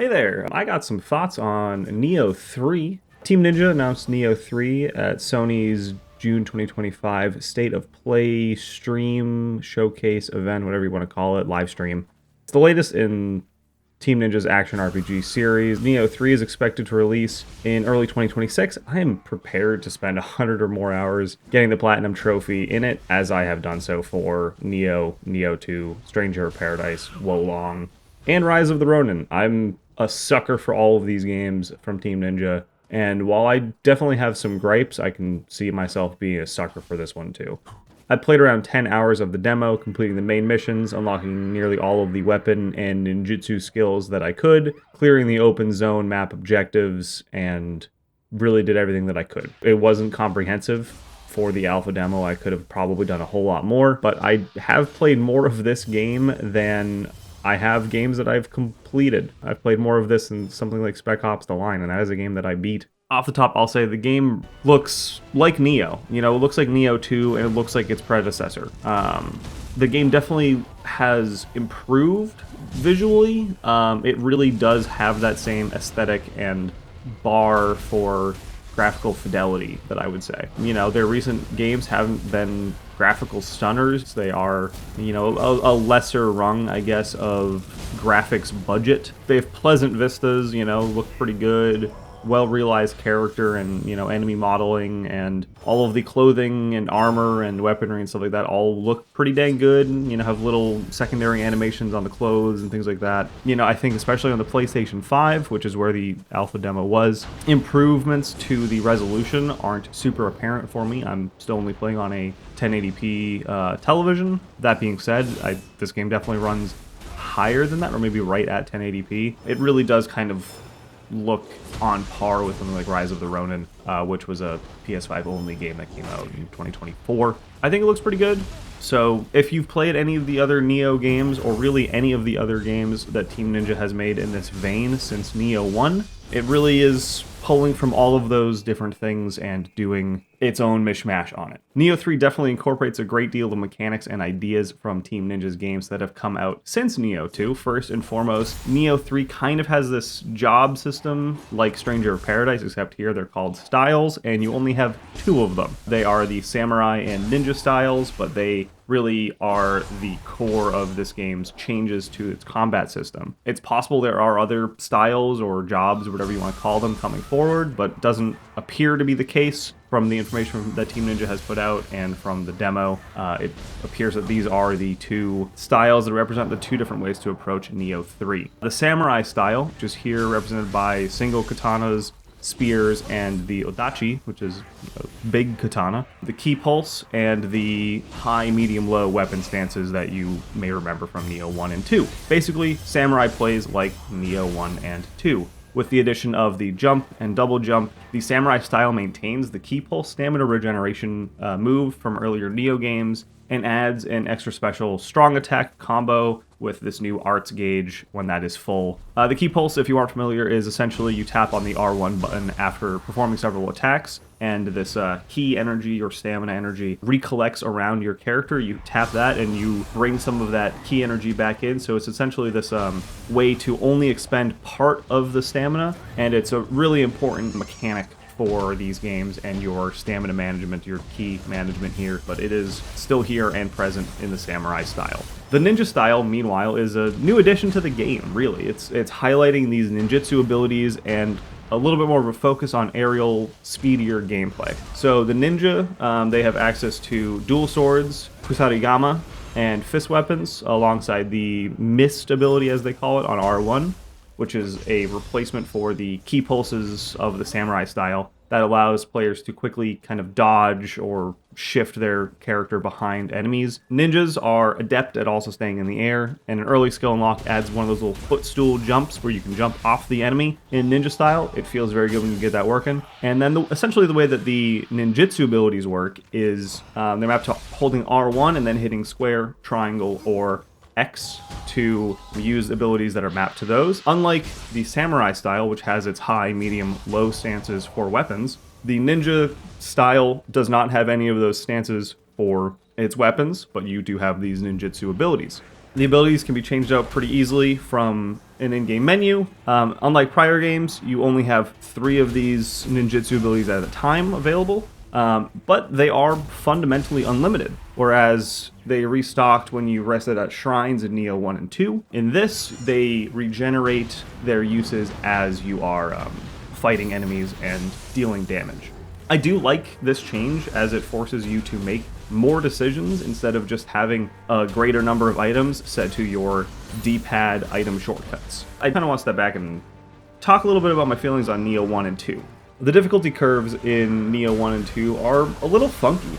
Hey there, I got some thoughts on Nioh 3. Team Ninja announced Nioh 3 at Sony's June 2025 State of Play stream, showcase, event, whatever you want to call it, live stream. It's the latest in Team Ninja's action RPG series. Nioh 3 is expected to release in early 2026. I am prepared to spend 100 or more hours getting the Platinum Trophy in it, as I have done so for Nioh, Nioh 2, Stranger of Paradise, Wolong, and Rise of the Ronin. I'm a sucker for all of these games from Team Ninja, and while I definitely have some gripes, I can see myself being a sucker for this one too. I played around 10 hours of the demo, completing the main missions, unlocking nearly all of the weapon and ninjutsu skills that I could, clearing the open zone map objectives, and really did everything that I could. It wasn't comprehensive for the alpha demo. I could have probably done a whole lot more, but I have played more of this game than I have games that I've completed. I've played more of this than something like Spec Ops: The Line, and that is a game that I beat. Off the top, I'll say the game looks like Nioh. You know, it looks like Nioh 2, and it looks like its predecessor. The game definitely has improved visually. It really does have that same aesthetic and bar for graphical fidelity that I would say. You know, their recent games haven't been graphical stunners. They are, you know, a lesser rung, I guess, of graphics budget. They have pleasant vistas, you know, look pretty good. Well-realized character and, you know, enemy modeling, and all of the clothing and armor and weaponry and stuff like that all look pretty dang good. You know, have little secondary animations on the clothes and things like that. You know, I think especially on the PlayStation 5, which is where the alpha demo was, improvements to the resolution aren't super apparent for me. I'm still only playing on a 1080p television. That being said, this game definitely runs higher than that, or maybe right at 1080p. It really does kind of look on par with something like Rise of the Ronin, which was a PS5 only game that came out in 2024. I think it looks pretty good. So if you've played any of the other Nioh games, or really any of the other games that Team Ninja has made in this vein since Nioh 1, it really is pulling from all of those different things and doing its own mishmash on it. Nioh 3 definitely incorporates a great deal of mechanics and ideas from Team Ninja's games that have come out since Nioh 2. First and foremost, Nioh 3 kind of has this job system like Stranger of Paradise, except here they're called styles, and you only have two of them. They are the samurai and ninja styles, but they really are the core of this game's changes to its combat system. It's possible there are other styles or jobs, or whatever you want to call them, coming forward, but doesn't appear to be the case from the information that Team Ninja has put out and from the demo. It appears that these are the two styles that represent the two different ways to approach Nioh 3. The samurai style, which is here represented by single katanas, spears, and the odachi, which is a big katana, the key pulse, and the high, medium, low weapon stances that you may remember from Nioh 1 and 2. Basically, samurai plays like Nioh 1 and 2. With the addition of the jump and double jump, the samurai style maintains the key pulse stamina regeneration move from earlier Nioh games, and adds an extra special strong attack combo with this new arts gauge when that is full. The key pulse, if you aren't familiar, is essentially you tap on the R1 button after performing several attacks, and this key energy or stamina energy recollects around your character. You tap that and you bring some of that key energy back in, so it's essentially this way to only expend part of the stamina, and it's a really important mechanic for these games and your stamina management, your key management here, but it is still here and present in the samurai style. The ninja style, meanwhile, is a new addition to the game, really. It's highlighting these ninjutsu abilities and a little bit more of a focus on aerial, speedier gameplay. So the ninja, they have access to dual swords, kusarigama, and fist weapons, alongside the mist ability, as they call it, on R1, which is a replacement for the key pulses of the samurai style that allows players to quickly kind of dodge or shift their character behind enemies. Ninjas are adept at also staying in the air, and an early skill unlock adds one of those little footstool jumps where you can jump off the enemy in ninja style. It feels very good when you get that working. And then essentially the way that the ninjutsu abilities work is they're mapped to holding R1 and then hitting square, triangle, or X to use abilities that are mapped to those. Unlike the samurai style, which has its high, medium, low stances for weapons, the ninja style does not have any of those stances for its weapons, but you do have these ninjutsu abilities. The abilities can be changed out pretty easily from an in-game menu. Unlike prior games, you only have 3 of these ninjutsu abilities at a time available, but they are fundamentally unlimited, whereas they restocked when you rested at shrines in Nioh 1 and 2. In this, they regenerate their uses as you are fighting enemies and dealing damage. I do like this change as it forces you to make more decisions instead of just having a greater number of items set to your D-pad item shortcuts. I kind of want to step back and talk a little bit about my feelings on Nioh 1 and 2. The difficulty curves in Nioh 1 and 2 are a little funky.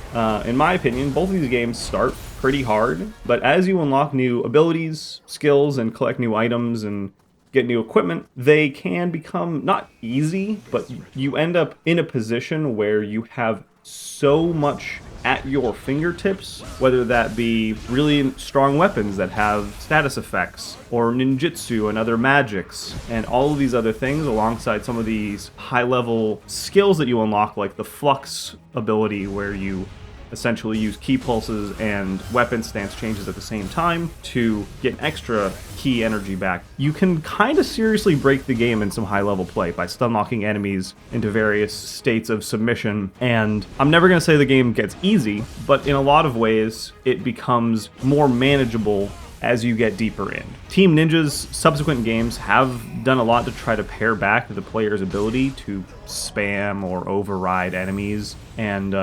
In my opinion, both of these games start pretty hard, but as you unlock new abilities, skills, and collect new items and get new equipment, they can become not easy, but you end up in a position where you have so much at your fingertips, whether that be really strong weapons that have status effects, or ninjutsu and other magics, and all of these other things alongside some of these high-level skills that you unlock, like the flux ability where you essentially use key pulses and weapon stance changes at the same time to get extra key energy back. You can kind of seriously break the game in some high-level play by stun-locking enemies into various states of submission, and I'm never going to say the game gets easy, but in a lot of ways, it becomes more manageable as you get deeper in. Team Ninja's subsequent games have done a lot to try to pare back the player's ability to spam or override enemies and,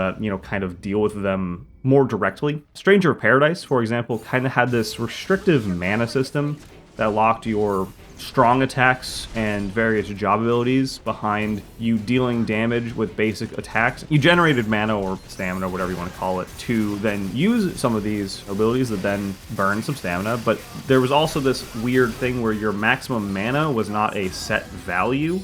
kind of deal with them more directly. Stranger of Paradise, for example, kind of had this restrictive mana system that locked your strong attacks and various job abilities behind you dealing damage with basic attacks. You generated mana or stamina, or whatever you want to call it, to then use some of these abilities that then burn some stamina, but there was also this weird thing where your maximum mana was not a set value.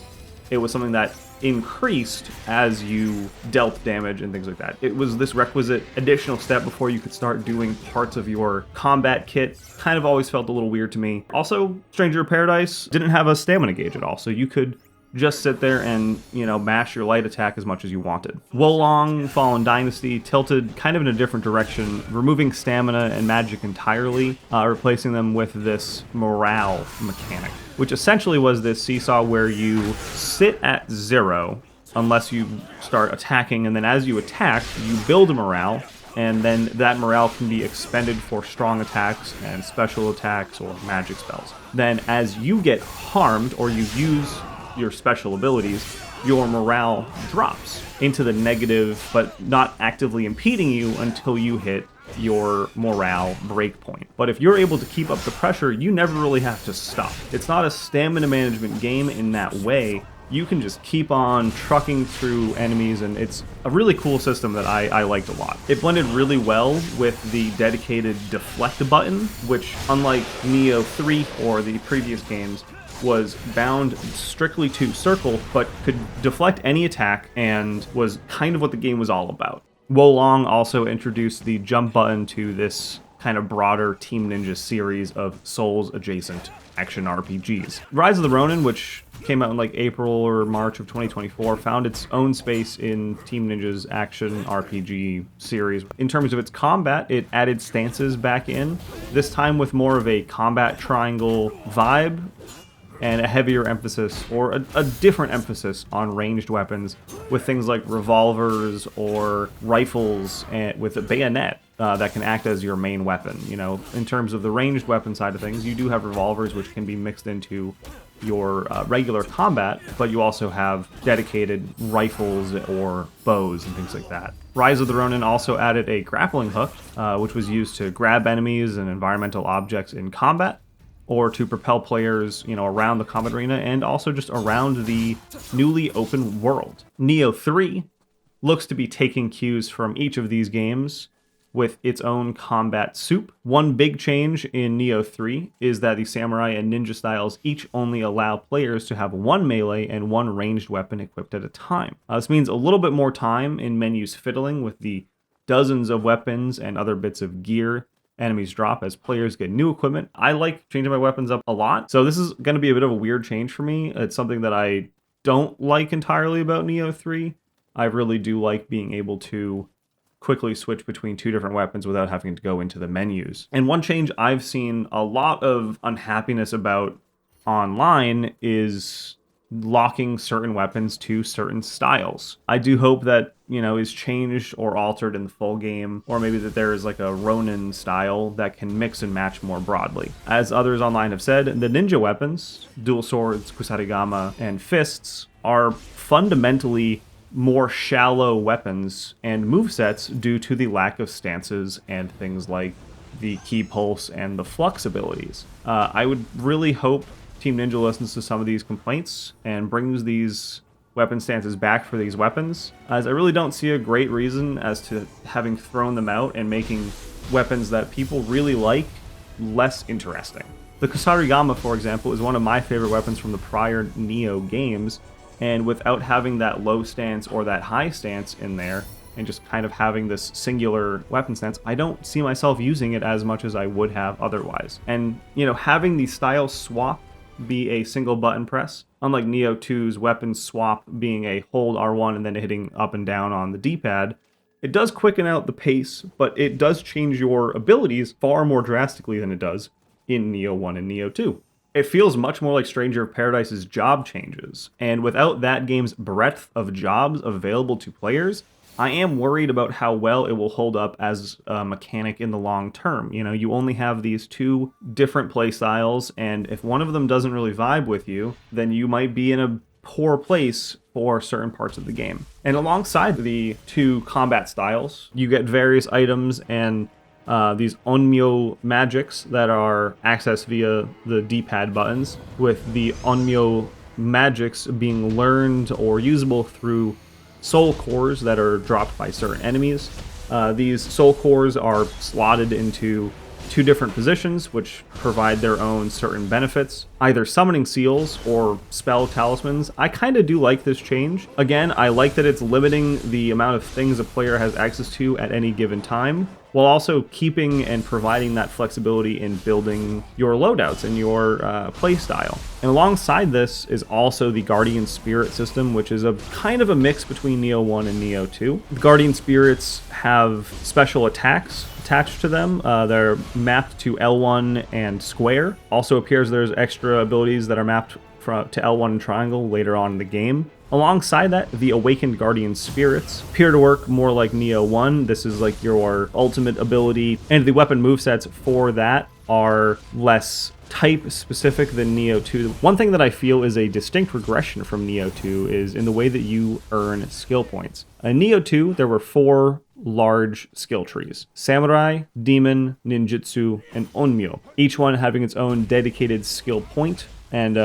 It was something that increased as you dealt damage and things like that. It was this requisite additional step before you could start doing parts of your combat kit. Kind of always felt a little weird to me. Also, Stranger of Paradise didn't have a stamina gauge at all, so you could just sit there and, mash your light attack as much as you wanted. Wolong Fallen Dynasty tilted kind of in a different direction, removing stamina and magic entirely, replacing them with this morale mechanic, which essentially was this seesaw where you sit at 0 unless you start attacking, and then as you attack, you build a morale, and then that morale can be expended for strong attacks and special attacks or magic spells. Then as you get harmed or you use your special abilities, your morale drops into the negative, but not actively impeding you until you hit your morale breakpoint. But if you're able to keep up the pressure, you never really have to stop. It's not a stamina management game in that way. You can just keep on trucking through enemies, and it's a really cool system that I liked a lot. It blended really well with the dedicated deflect button, which, unlike Nioh 3 or the previous games, was bound strictly to circle, but could deflect any attack and was kind of what the game was all about. Wolong also introduced the jump button to this kind of broader Team Ninja series of Souls-adjacent action RPGs. Rise of the Ronin, which came out in like April or March of 2024, found its own space in Team Ninja's action RPG series. In terms of its combat, it added stances back in, this time with more of a combat triangle vibe, and a heavier emphasis, or a different emphasis on ranged weapons with things like revolvers or rifles and with a bayonet that can act as your main weapon. In terms of the ranged weapon side of things, you do have revolvers which can be mixed into your regular combat, but you also have dedicated rifles or bows and things like that. Rise of the Ronin also added a grappling hook, which was used to grab enemies and environmental objects in combat, or to propel players, around the combat arena and also just around the newly open world. Nioh 3 looks to be taking cues from each of these games with its own combat soup. One big change in Nioh 3 is that the samurai and ninja styles each only allow players to have one melee and one ranged weapon equipped at a time. This means a little bit more time in menus fiddling with the dozens of weapons and other bits of gear enemies drop as players get new equipment. I like changing my weapons up a lot, so this is going to be a bit of a weird change for me. It's something that I don't like entirely about Nioh 3. I really do like being able to quickly switch between 2 different weapons without having to go into the menus. And one change I've seen a lot of unhappiness about online is locking certain weapons to certain styles. I do hope that, is changed or altered in the full game, or maybe that there is like a Ronin style that can mix and match more broadly. As others online have said, the ninja weapons, dual swords, kusarigama, and fists, are fundamentally more shallow weapons and movesets due to the lack of stances and things like the ki pulse and the flux abilities. I would really hope Team Ninja listens to some of these complaints and brings these weapon stances back for these weapons, as I really don't see a great reason as to having thrown them out and making weapons that people really like less interesting. The Kusarigama, for example, is one of my favorite weapons from the prior Nioh games, and without having that low stance or that high stance in there, and just kind of having this singular weapon stance, I don't see myself using it as much as I would have otherwise. And, having the style swap be a single button press, unlike Nioh 2's weapon swap being a hold R1 and then hitting up and down on the D-pad, it does quicken out the pace, but it does change your abilities far more drastically than it does in Nioh 1 and Nioh 2. It feels much more like Stranger of Paradise's job changes, and without that game's breadth of jobs available to players, I am worried about how well it will hold up as a mechanic in the long term. You only have these 2 different play styles, and if one of them doesn't really vibe with you, then you might be in a poor place for certain parts of the game. And alongside the 2 combat styles, you get various items and these Onmyo magics that are accessed via the D-pad buttons, with the Onmyo magics being learned or usable through soul cores that are dropped by certain enemies. These soul cores are slotted into 2 different positions, which provide their own certain benefits, either summoning seals or spell talismans. I kind of do like this change. Again, I like that it's limiting the amount of things a player has access to at any given time, while also keeping and providing that flexibility in building your loadouts and your playstyle. And alongside this is also the Guardian Spirit system, which is a kind of a mix between Nioh 1 and Nioh 2. The Guardian Spirits have special attacks attached to them. They're mapped to L1 and square. Also appears there's extra abilities that are mapped to L1 and triangle later on in the game. Alongside that, the Awakened Guardian Spirits appear to work more like Nioh 1. This is like your ultimate ability, and the weapon movesets for that are less type-specific than Nioh 2. One thing that I feel is a distinct regression from Nioh 2 is in the way that you earn skill points. In Nioh 2, there were 4 large skill trees: Samurai, Demon, Ninjutsu, and Onmyo, each one having its own dedicated skill point, and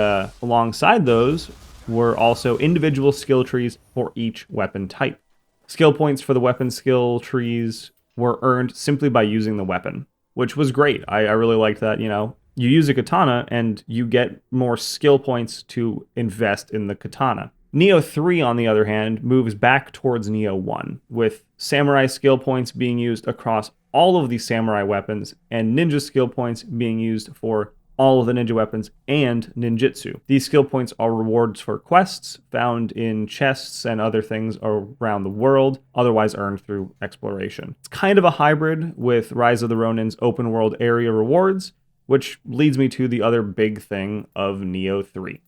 alongside those were also individual skill trees for each weapon type. Skill points for the weapon skill trees were earned simply by using the weapon, which was great. I really liked that, you use a katana and you get more skill points to invest in the katana. Nioh 3, on the other hand, moves back towards Nioh 1, with samurai skill points being used across all of the samurai weapons and ninja skill points being used for all of the ninja weapons and ninjutsu. These skill points are rewards for quests found in chests and other things around the world, otherwise earned through exploration. It's kind of a hybrid with Rise of the Ronin's open world area rewards, which leads me to the other big thing of Nioh 3.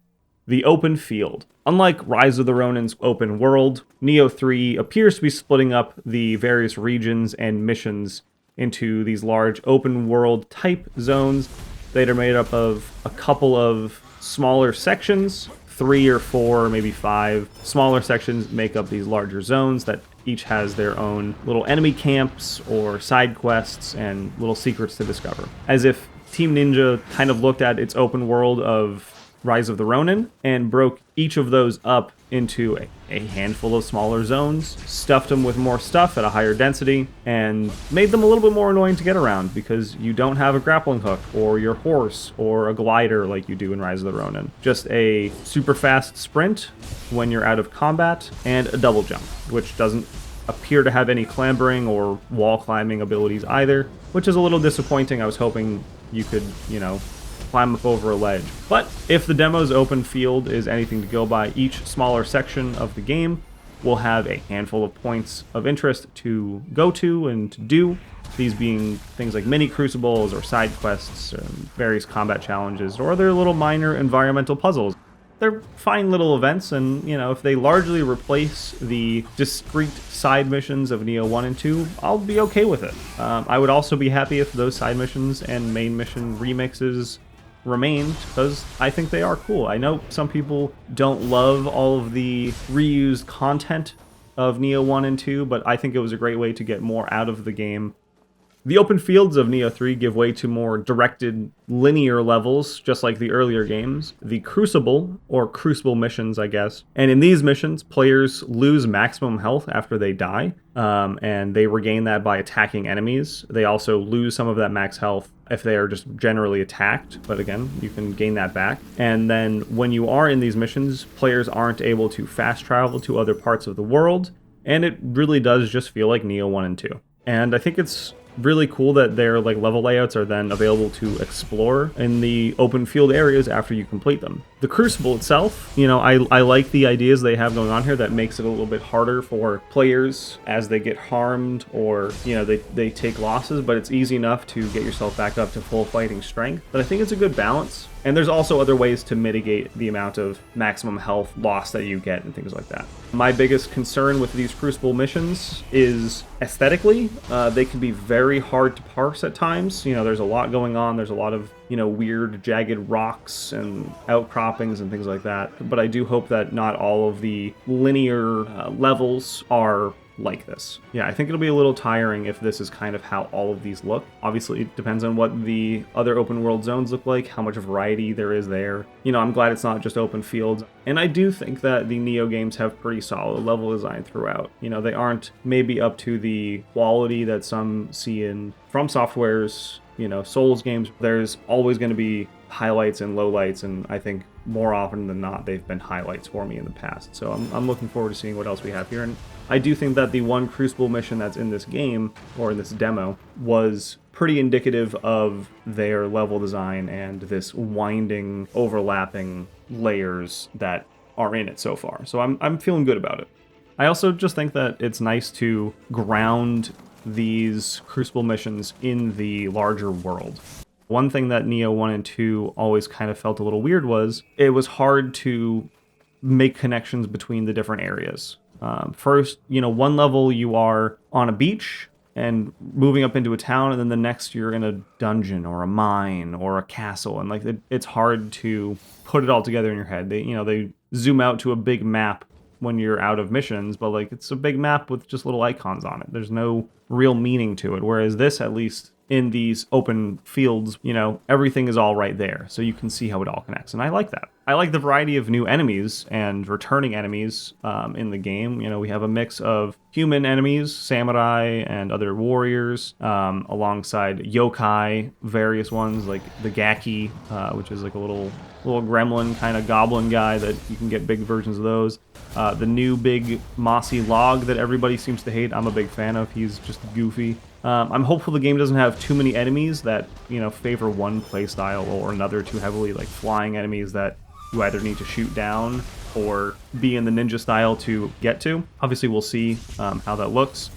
The open field. Unlike Rise of the Ronin's open world, Nioh 3 appears to be splitting up the various regions and missions into these large open world type zones that are made up of a couple of smaller sections. 3 or 4, maybe 5 smaller sections make up these larger zones that each has their own little enemy camps or side quests and little secrets to discover. As if Team Ninja kind of looked at its open world of Rise of the Ronin and broke each of those up into a handful of smaller zones, stuffed them with more stuff at a higher density, and made them a little bit more annoying to get around because you don't have a grappling hook or your horse or a glider like you do in Rise of the Ronin. Just a super fast sprint when you're out of combat and a double jump, which doesn't appear to have any clambering or wall climbing abilities either, which is a little disappointing. I was hoping you could, climb up over a ledge. But if the demo's open field is anything to go by, each smaller section of the game will have a handful of points of interest to go to and to do. These being things like mini crucibles or side quests, or various combat challenges, or other little minor environmental puzzles. They're fine little events, and, you know, if they largely replace the discrete side missions of Nioh 1 and 2, I'll be okay with it. I would also be happy if those side missions and main mission remixes remained, because I think they are cool. I know some people don't love all of the reused content of Nioh 1 and 2, but I think it was a great way to get more out of the game. The open fields of Nioh 3 give way to more directed, linear levels, just like the earlier games. The Crucible, or Crucible missions, I guess. And in these missions, players lose maximum health after they die, and they regain that by attacking enemies. They also lose some of that max health if they are just generally attacked, but again, you can gain that back. And then when you are in these missions, players aren't able to fast travel to other parts of the world, and it really does just feel like Nioh 1 and 2. And I think it's really cool that their level layouts are then available to explore in the open field areas after you complete them. The Crucible itself, you know, I like the ideas they have going on here that makes it a little bit harder for players as they get harmed, or, you know, they take losses, but it's easy enough to get yourself back up to full fighting strength. But I think it's a good balance. And there's also other ways to mitigate the amount of maximum health loss that you get and things like that. My biggest concern with these Crucible missions is aesthetically. They can be very hard to parse at times. You know, there's a lot going on. There's a lot of, you know, weird jagged rocks and outcroppings and things like that. But I do hope that not all of the linear levels are like this. Yeah, I think it'll be a little tiring if this is kind of how all of these look. Obviously, it depends on what the other open world zones look like, how much variety there is there. You know, I'm glad it's not just open fields. And I do think that the Nioh games have pretty solid level design throughout. You know, they aren't maybe up to the quality that some see in From Software's, you know, Souls games. There's always going to be highlights and lowlights, and I think more often than not, they've been highlights for me in the past. So I'm looking forward to seeing what else we have here. And I do think that the one Crucible mission that's in this game, or in this demo, was pretty indicative of their level design and this winding, overlapping layers that are in it so far. So I'm feeling good about it. I also just think that it's nice to ground these Crucible missions in the larger world. One thing that Nioh 1 and 2 always kind of felt a little weird was it was hard to make connections between the different areas. First, you know, one level you are on a beach and moving up into a town, and then the next you're in a dungeon or a mine or a castle, and it's hard to put it all together in your head. They zoom out to a big map when you're out of missions, but it's a big map with just little icons on it. There's no real meaning to it, whereas this, at least in these open fields, you know, everything is all right there, so you can see how it all connects, and I like that. I like the variety of new enemies and returning enemies in the game. You know, we have a mix of human enemies, samurai, and other warriors, alongside yokai, various ones like the Gaki, which is like a little gremlin kind of goblin guy that you can get big versions of those. The new big mossy log that everybody seems to hate, I'm a big fan of. He's just goofy. I'm hopeful the game doesn't have too many enemies that, you know, favor one playstyle or another too heavily, like flying enemies that you either need to shoot down or be in the ninja style to get to. Obviously, we'll see how that looks.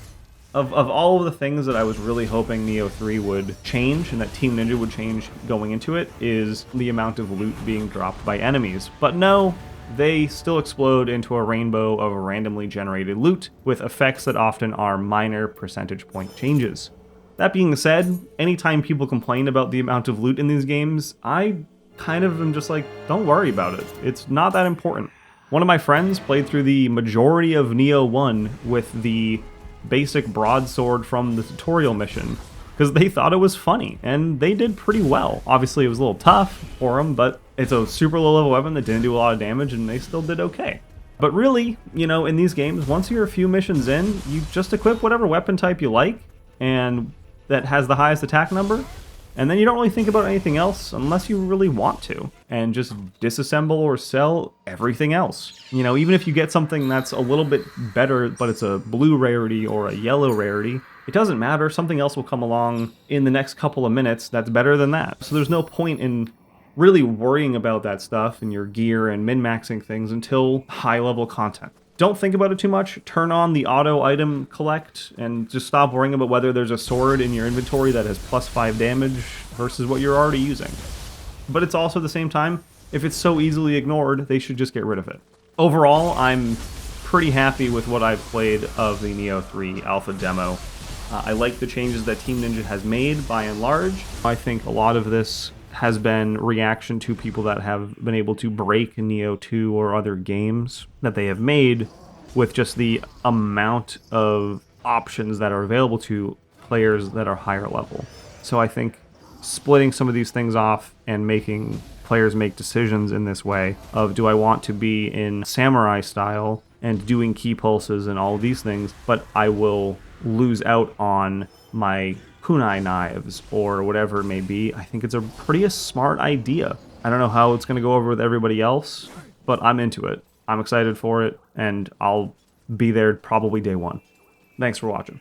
Of all of the things that I was really hoping Nioh 3 would change and that Team Ninja would change going into it is the amount of loot being dropped by enemies. But no, they still explode into a rainbow of randomly generated loot with effects that often are minor percentage point changes. That being said, anytime people complain about the amount of loot in these games, I kind of am just like, don't worry about it. It's not that important. One of my friends played through the majority of Nioh 1 with the basic broadsword from the tutorial mission because they thought it was funny, and they did pretty well. Obviously, it was a little tough for them, but it's a super low-level weapon that didn't do a lot of damage, and they still did okay. But really, you know, in these games, once you're a few missions in, you just equip whatever weapon type you like, and that has the highest attack number, and then you don't really think about anything else unless you really want to, and just disassemble or sell everything else. You know, even if you get something that's a little bit better, but it's a blue rarity or a yellow rarity, it doesn't matter. Something else will come along in the next couple of minutes that's better than that. So there's no point in really worrying about that stuff in your gear and min-maxing things until high-level content. Don't think about it too much. Turn on the auto item collect and just stop worrying about whether there's a sword in your inventory that has +5 damage versus what you're already using. But it's also at the same time, if it's so easily ignored, they should just get rid of it. Overall, I'm pretty happy with what I've played of the Nioh 3 alpha demo. I like the changes that Team Ninja has made by and large. I think a lot of this has been reaction to people that have been able to break Nioh 2 or other games that they have made with just the amount of options that are available to players that are higher level. So I think splitting some of these things off and making players make decisions in this way of, do I want to be in samurai style and doing key pulses and all of these things, but I will lose out on my kunai knives or whatever it may be. I think it's a pretty smart idea. I don't know how it's going to go over with everybody else, but I'm into it. I'm excited for it, and I'll be there probably day one. Thanks for watching.